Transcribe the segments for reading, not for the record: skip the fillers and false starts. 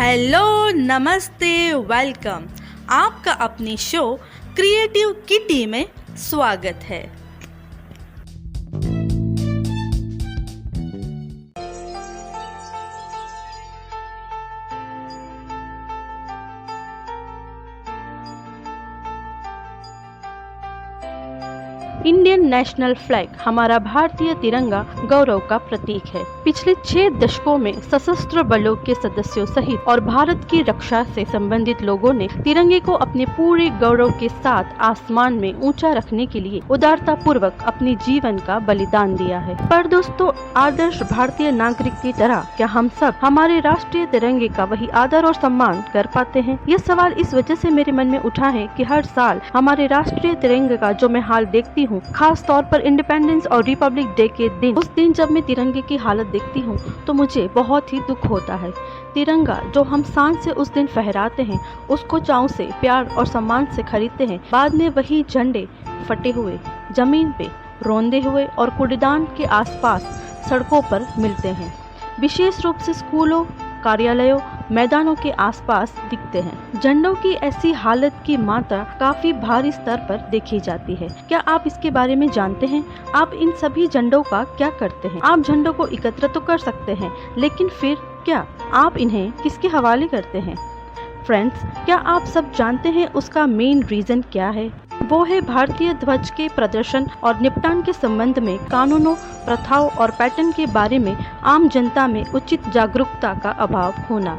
Hello, नमस्ते, welcome. आपका अपनी शो क्रिएटिव किटी में स्वागत है। इंडियन नेशनल फ्लैग हमारा भारतीय तिरंगा गौरव का प्रतीक है। पिछले 6 दशकों में सशस्त्र बलों के सदस्यों सहित और भारत की रक्षा से संबंधित लोगों ने तिरंगे को अपने पूरे गौरव के साथ आसमान में ऊंचा रखने के लिए उदारता पूर्वक अपने जीवन का बलिदान दिया है। पर दोस्तों, आदर्श भारतीय नागरिक की तरह क्या हम सब हमारे राष्ट्रीय तिरंगे का वही आदर और सम्मान कर पाते हैं? यह सवाल इस वजह से मेरे मन में उठा है कि हर साल हमारे राष्ट्रीय तिरंगे का जो मैं हाल देखती हूँ, खास तौर पर इंडिपेंडेंस और रिपब्लिक डे के दिन, उस दिन जब मैं तिरंगे की हालत देखती हूँ तो मुझे बहुत ही दुख होता है। तिरंगा जो हम शान से उस दिन फहराते हैं, उसको चाव से, प्यार और सम्मान से खरीदते हैं, बाद में वही झंडे फटे हुए जमीन पे रौंदे हुए और कूड़ेदान के आसपास सड़कों पर मिलते हैं। विशेष रूप से स्कूलों, कार्यालयों, मैदानों के आसपास दिखते हैं। झंडों की ऐसी हालत की मात्रा काफी भारी स्तर पर देखी जाती है। क्या आप इसके बारे में जानते हैं? आप इन सभी झंडों का क्या करते हैं? आप झंडों को एकत्र तो कर सकते हैं, लेकिन फिर क्या आप इन्हें किसके हवाले करते हैं? फ्रेंड्स, क्या आप सब जानते हैं उसका मेन रीजन क्या है? वो है भारतीय ध्वज के प्रदर्शन और निपटान के संबंध में कानूनों, प्रथाओं और पैटर्न के बारे में आम जनता में उचित जागरूकता का अभाव होना।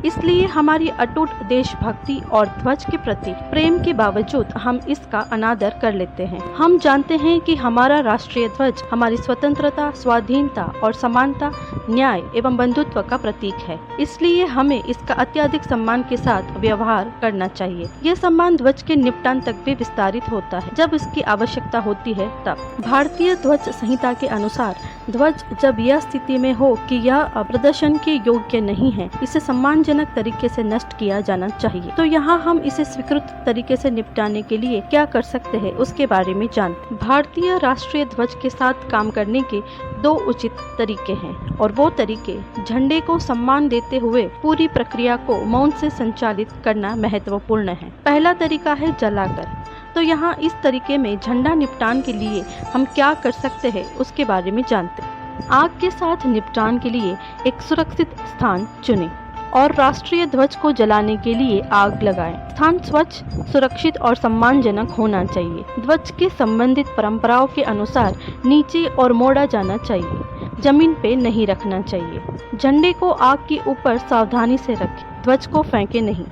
इसलिए हमारी अटूट देशभक्ति और ध्वज के प्रति प्रेम के बावजूद हम इसका अनादर कर लेते हैं। हम जानते हैं कि हमारा राष्ट्रीय ध्वज हमारी स्वतंत्रता, स्वाधीनता और समानता, न्याय एवं बंधुत्व का प्रतीक है। इसलिए हमें इसका अत्यधिक सम्मान के साथ व्यवहार करना चाहिए। यह सम्मान ध्वज के निपटान तक भी विस्तारित होता है जब इसकी आवश्यकता होती है तब। भारतीय ध्वज संहिता के अनुसार ध्वज जब यह स्थिति में हो कि यह प्रदर्शन के योग्य नहीं है, इसे सम्मानजनक तरीके से नष्ट किया जाना चाहिए। तो यहाँ हम इसे स्वीकृत तरीके से निपटाने के लिए क्या कर सकते हैं, उसके बारे में जानते हैं। भारतीय राष्ट्रीय ध्वज के साथ काम करने के 2 उचित तरीके हैं, और वो तरीके झंडे को सम्मान देते हुए पूरी प्रक्रिया को मौन से संचालित करना महत्वपूर्ण है। पहला तरीका है जलाकर। तो यहाँ इस तरीके में झंडा निपटान के लिए हम क्या कर सकते हैं, उसके बारे में जानते हैं। आग के साथ निपटान के लिए एक सुरक्षित स्थान चुनें और राष्ट्रीय ध्वज को जलाने के लिए आग लगाएं। स्थान स्वच्छ, सुरक्षित और सम्मानजनक होना चाहिए। ध्वज के संबंधित परंपराओं के अनुसार नीचे और मोड़ा जाना चाहिए, जमीन पे नहीं रखना चाहिए। झंडे को आग के ऊपर सावधानी से रखें, ध्वज को फेंके नहीं।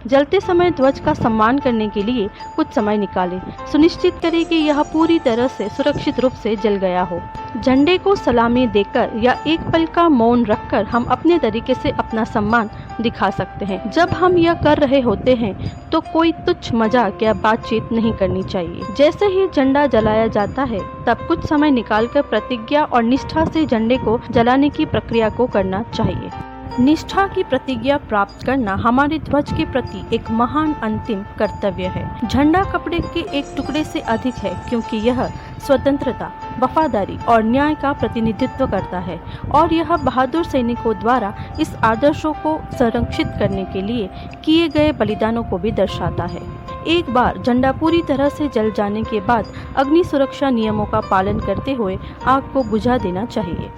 जलते समय ध्वज का सम्मान करने के लिए कुछ समय निकालें। सुनिश्चित करें कि यह पूरी तरह से सुरक्षित रूप से जल गया हो। झंडे को सलामी देकर या एक पल का मौन रखकर हम अपने तरीके से अपना सम्मान दिखा सकते हैं। जब हम यह कर रहे होते हैं तो कोई तुच्छ मजाक या बातचीत नहीं करनी चाहिए। जैसे ही झंडा जलाया जाता है तब कुछ समय निकालकर प्रतिज्ञा और निष्ठा से झंडे को जलाने की प्रक्रिया को करना चाहिए। निष्ठा की प्रतिज्ञा प्राप्त करना हमारे ध्वज के प्रति एक महान अंतिम कर्तव्य है। झंडा कपड़े के एक टुकड़े से अधिक है, क्योंकि यह स्वतंत्रता, वफादारी और न्याय का प्रतिनिधित्व करता है, और यह बहादुर सैनिकों द्वारा इस आदर्शों को संरक्षित करने के लिए किए गए बलिदानों को भी दर्शाता है। एक बार झंडा पूरी तरह से जल जाने के बाद अग्नि सुरक्षा नियमों का पालन करते हुए आग को बुझा देना चाहिए।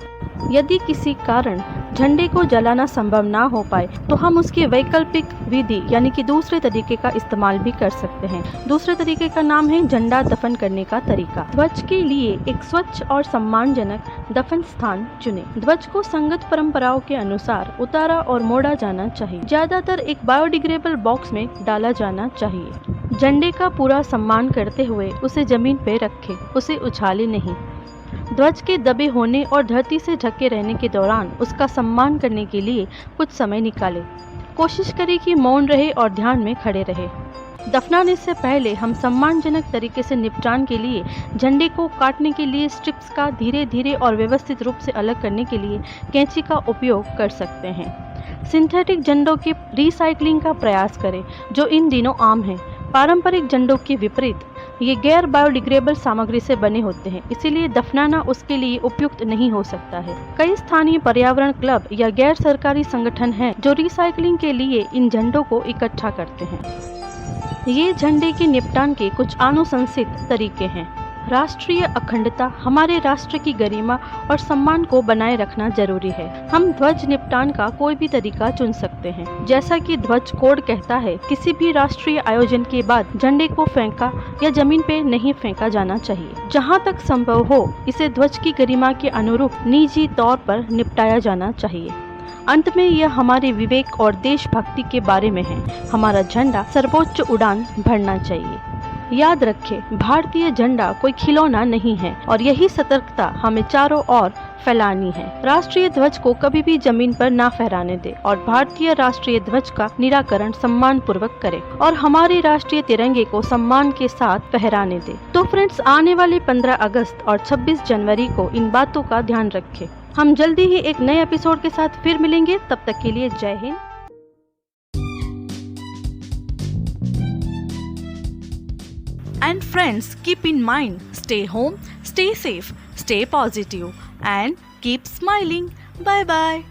यदि किसी कारण झंडे को जलाना संभव ना हो पाए तो हम उसकी वैकल्पिक विधि यानी कि दूसरे तरीके का इस्तेमाल भी कर सकते हैं। दूसरे तरीके का नाम है झंडा दफन करने का तरीका। ध्वज के लिए एक स्वच्छ और सम्मानजनक दफन स्थान चुनें। ध्वज को संगत परंपराओं के अनुसार उतारा और मोड़ा जाना चाहिए। ज्यादातर एक बायोडिग्रेडेबल बॉक्स में डाला जाना चाहिए। झंडे का पूरा सम्मान करते हुए उसे जमीन पे रखें, उसे उछाले नहीं। ध्वज के दबे होने और धरती से ढके रहने के दौरान उसका सम्मान करने के लिए कुछ समय निकालें। कोशिश करें कि मौन रहे और ध्यान में खड़े रहे। दफनाने से पहले हम सम्मानजनक तरीके से निपटान के लिए झंडे को काटने के लिए स्ट्रिप्स का धीरे धीरे और व्यवस्थित रूप से अलग करने के लिए कैंची का उपयोग कर सकते हैं। सिंथेटिक झंडों की रिसाइकलिंग का प्रयास करें, जो इन दिनों आम है। पारंपरिक झंडों के विपरीत ये गैर बायोडिग्रेडेबल सामग्री से बने होते हैं, इसीलिए दफनाना उसके लिए उपयुक्त नहीं हो सकता है। कई स्थानीय पर्यावरण क्लब या गैर सरकारी संगठन हैं जो रिसाइकलिंग के लिए इन झंडों को इकट्ठा करते हैं। ये झंडे के निपटान के कुछ अनुशंसित तरीके हैं। राष्ट्रीय अखंडता, हमारे राष्ट्र की गरिमा और सम्मान को बनाए रखना जरूरी है। हम ध्वज निपटान का कोई भी तरीका चुन सकते हैं। जैसा कि ध्वज कोड कहता है, किसी भी राष्ट्रीय आयोजन के बाद झंडे को फेंका या जमीन पे नहीं फेंका जाना चाहिए। जहां तक संभव हो, इसे ध्वज की गरिमा के अनुरूप निजी तौर पर निपटाया जाना चाहिए। अंत में यह हमारे विवेक और देशभक्ति के बारे में है। हमारा झंडा सर्वोच्च उड़ान भरना चाहिए। याद रखें, भारतीय झंडा कोई खिलौना नहीं है और यही सतर्कता हमें चारों ओर फैलानी है। राष्ट्रीय ध्वज को कभी भी जमीन पर ना फहराने दे और भारतीय राष्ट्रीय ध्वज का निराकरण सम्मान पूर्वक करें और हमारे राष्ट्रीय तिरंगे को सम्मान के साथ फहराने दे। तो फ्रेंड्स, आने वाले 15 अगस्त और 26 जनवरी को इन बातों का ध्यान रखें। हम जल्दी ही एक नए एपिसोड के साथ फिर मिलेंगे। तब तक के लिए जय Hind. And friends, keep in mind, stay home, stay safe, stay positive and keep smiling. Bye bye.